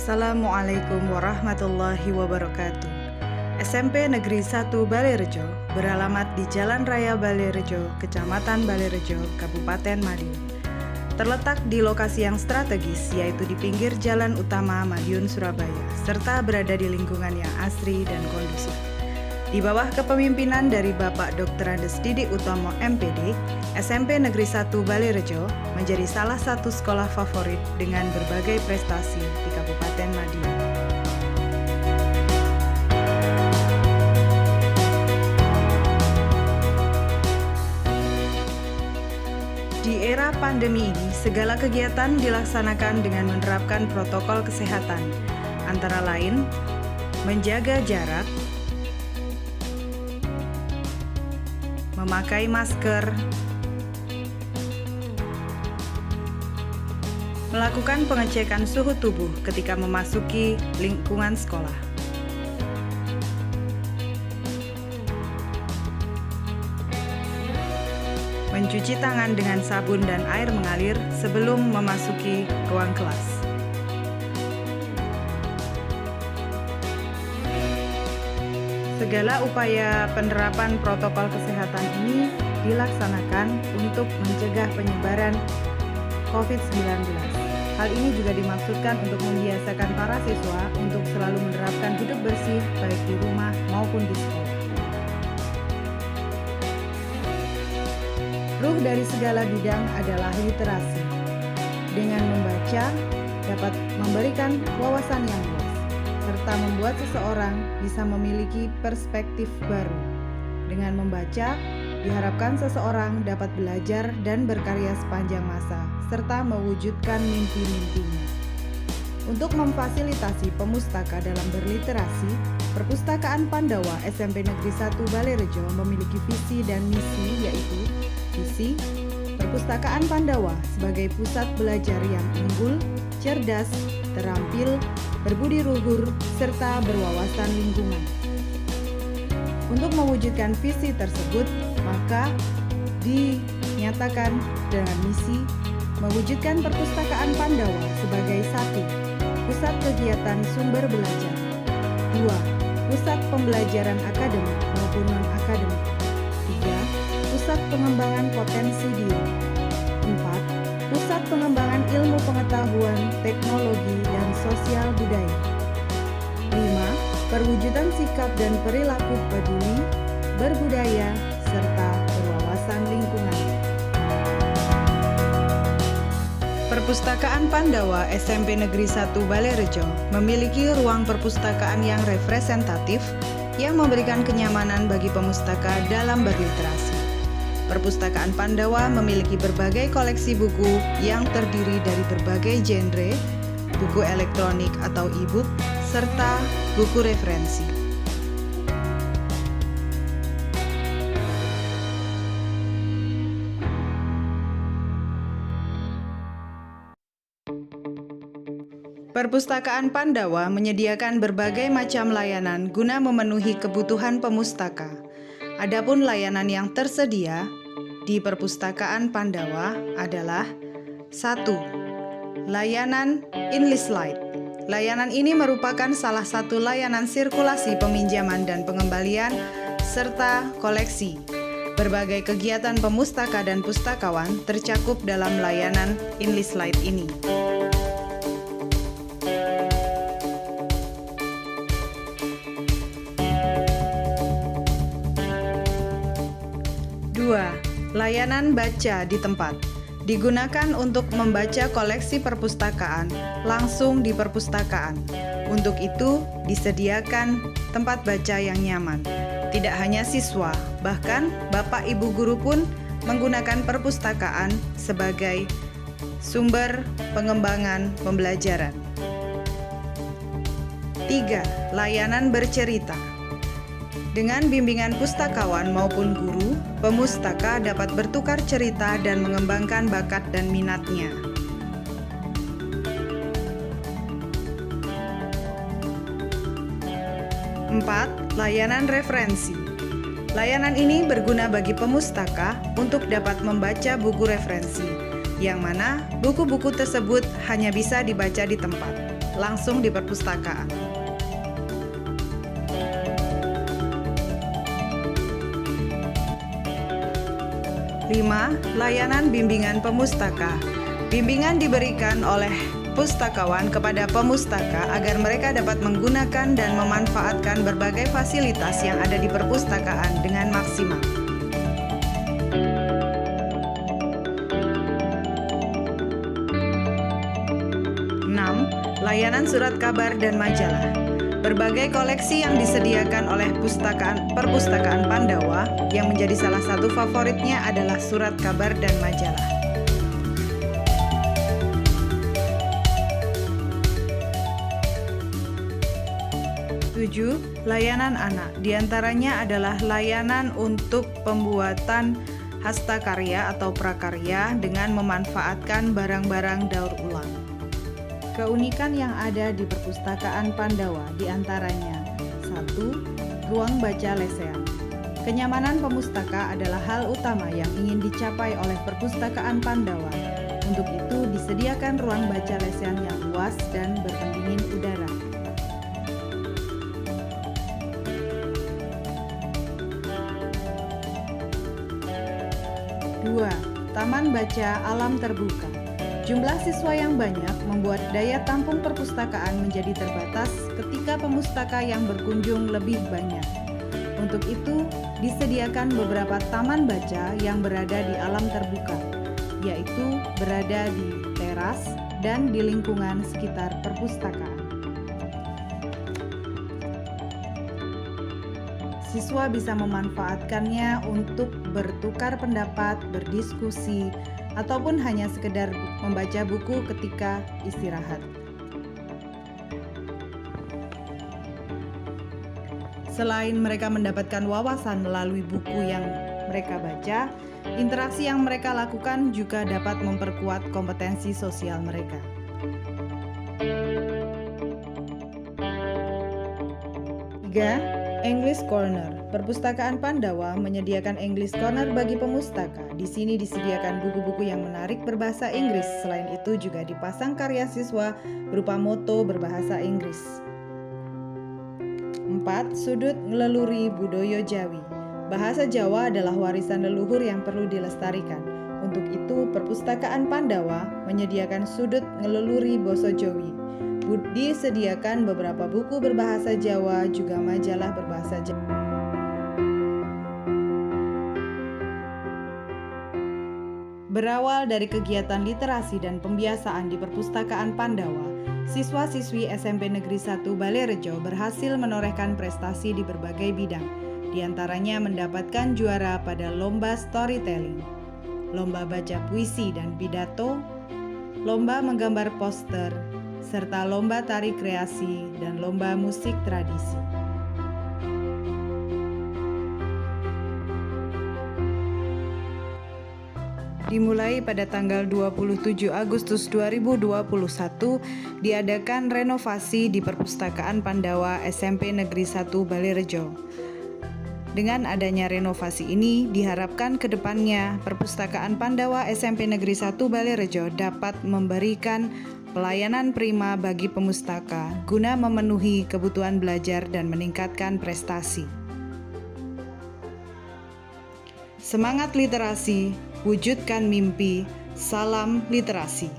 Assalamualaikum warahmatullahi wabarakatuh. SMP Negeri 1 Balerejo beralamat di Jalan Raya Balerejo, Kecamatan Balerejo, Kabupaten Madiun. Terletak di lokasi yang strategis, yaitu di pinggir jalan utama Madiun, Surabaya, serta berada di lingkungan yang asri dan kondusif. Di bawah kepemimpinan dari Bapak Dr. Andes Didik Utomo MPD, SMP Negeri 1 Balerejo menjadi salah satu sekolah favorit dengan berbagai prestasi di Kabupaten Madiun. Di era pandemi ini, segala kegiatan dilaksanakan dengan menerapkan protokol kesehatan, antara lain menjaga jarak, memakai masker, melakukan pengecekan suhu tubuh ketika memasuki lingkungan sekolah, mencuci tangan dengan sabun dan air mengalir sebelum memasuki ruang kelas. Segala upaya penerapan protokol kesehatan ini dilaksanakan untuk mencegah penyebaran COVID-19. Hal ini juga dimaksudkan untuk membiasakan para siswa untuk selalu menerapkan hidup bersih baik di rumah maupun di sekolah. Ruh dari segala bidang adalah literasi. Dengan membaca dapat memberikan wawasan yang luas, serta membuat seseorang bisa memiliki perspektif baru. Dengan membaca, diharapkan seseorang dapat belajar dan berkarya sepanjang masa, serta mewujudkan mimpi-mimpinya. Untuk memfasilitasi pemustaka dalam berliterasi, Perpustakaan Pandawa SMP Negeri 1 Balerejo memiliki visi dan misi, yaitu visi Perpustakaan Pandawa sebagai pusat belajar yang unggul, cerdas, terampil, berbudi luhur, serta berwawasan lingkungan. Untuk mewujudkan visi tersebut, maka dinyatakan dengan misi mewujudkan Perpustakaan Pandawa sebagai 1. Pusat kegiatan sumber belajar, 2. Pusat pembelajaran akademik maupun non-akademik, 3. Pusat pengembangan potensi diri, 4. Pusat pengembangan ilmu pengetahuan, teknologi, dan sosial budaya, 5. Perwujudan sikap dan perilaku peduli, berbudaya, serta berwawasan lingkungan. Perpustakaan Pandawa SMP Negeri 1 Balerejo memiliki ruang perpustakaan yang representatif yang memberikan kenyamanan bagi pemustaka dalam berliterasi. Perpustakaan Pandawa memiliki berbagai koleksi buku yang terdiri dari berbagai genre, buku elektronik atau e-book, serta buku referensi. Perpustakaan Pandawa menyediakan berbagai macam layanan guna memenuhi kebutuhan pemustaka. Adapun layanan yang tersedia di Perpustakaan Pandawa adalah 1. Layanan English Lite. Layanan ini merupakan salah satu layanan sirkulasi peminjaman dan pengembalian serta koleksi. Berbagai kegiatan pemustaka dan pustakawan tercakup dalam layanan English Lite ini. 2. Layanan baca di tempat. Digunakan untuk membaca koleksi perpustakaan langsung di perpustakaan. Untuk itu, disediakan tempat baca yang nyaman. Tidak hanya siswa, bahkan Bapak Ibu guru pun menggunakan perpustakaan sebagai sumber pengembangan pembelajaran. 3. Layanan bercerita. Dengan bimbingan pustakawan maupun guru, pemustaka dapat bertukar cerita dan mengembangkan bakat dan minatnya. 4. Layanan referensi. Layanan ini berguna bagi pemustaka untuk dapat membaca buku referensi, yang mana buku-buku tersebut hanya bisa dibaca di tempat. langsung di perpustakaan. 5. Layanan bimbingan pemustaka. Bimbingan diberikan oleh pustakawan kepada pemustaka agar mereka dapat menggunakan dan memanfaatkan berbagai fasilitas yang ada di perpustakaan dengan maksimal. 6. Layanan surat kabar dan majalah. Berbagai koleksi yang disediakan oleh perpustakaan Pandawa yang menjadi salah satu favoritnya adalah surat kabar dan majalah. 7. Layanan anak. Di antaranya adalah layanan untuk pembuatan hastakarya atau prakarya dengan memanfaatkan barang-barang daur ulang. Keunikan yang ada di perpustakaan Pandawa diantaranya 1. Ruang baca lesehan. Kenyamanan pemustaka adalah hal utama yang ingin dicapai oleh perpustakaan Pandawa. Untuk itu disediakan ruang baca lesehan yang luas dan berpendingin udara. 2. Taman baca alam terbuka. Jumlah siswa yang banyak membuat daya tampung perpustakaan menjadi terbatas ketika pemustaka yang berkunjung lebih banyak. Untuk itu, disediakan beberapa taman baca yang berada di alam terbuka, yaitu berada di teras dan di lingkungan sekitar perpustakaan. Siswa bisa memanfaatkannya untuk bertukar pendapat, berdiskusi, ataupun hanya sekedar membaca buku ketika istirahat. Selain mereka mendapatkan wawasan melalui buku yang mereka baca, interaksi yang mereka lakukan juga dapat memperkuat kompetensi sosial mereka. 3. English Corner. Perpustakaan Pandawa menyediakan English Corner bagi pemustaka. Di sini disediakan buku-buku yang menarik berbahasa Inggris. Selain itu juga dipasang karya siswa berupa moto berbahasa Inggris. 4. Sudut ngeleluri budaya Jawi. Bahasa Jawa adalah warisan leluhur yang perlu dilestarikan. Untuk itu, perpustakaan Pandawa menyediakan sudut ngeleluri basa Jawi. Disediakan beberapa buku berbahasa Jawa, juga majalah berbahasa Jawa. Berawal dari kegiatan literasi dan pembiasaan di perpustakaan Pandawa, siswa-siswi SMP Negeri 1 Balerejo berhasil menorehkan prestasi di berbagai bidang. Di antaranya mendapatkan juara pada lomba storytelling, lomba baca puisi dan pidato, lomba menggambar poster, serta lomba tari kreasi dan lomba musik tradisi. Dimulai pada tanggal 27 Agustus 2021, diadakan renovasi di Perpustakaan Pandawa SMP Negeri 1 Balerejo. Dengan adanya renovasi ini, diharapkan ke depannya Perpustakaan Pandawa SMP Negeri 1 Balerejo dapat memberikan pelayanan prima bagi pemustaka guna memenuhi kebutuhan belajar dan meningkatkan prestasi. Semangat literasi, wujudkan mimpi, salam literasi.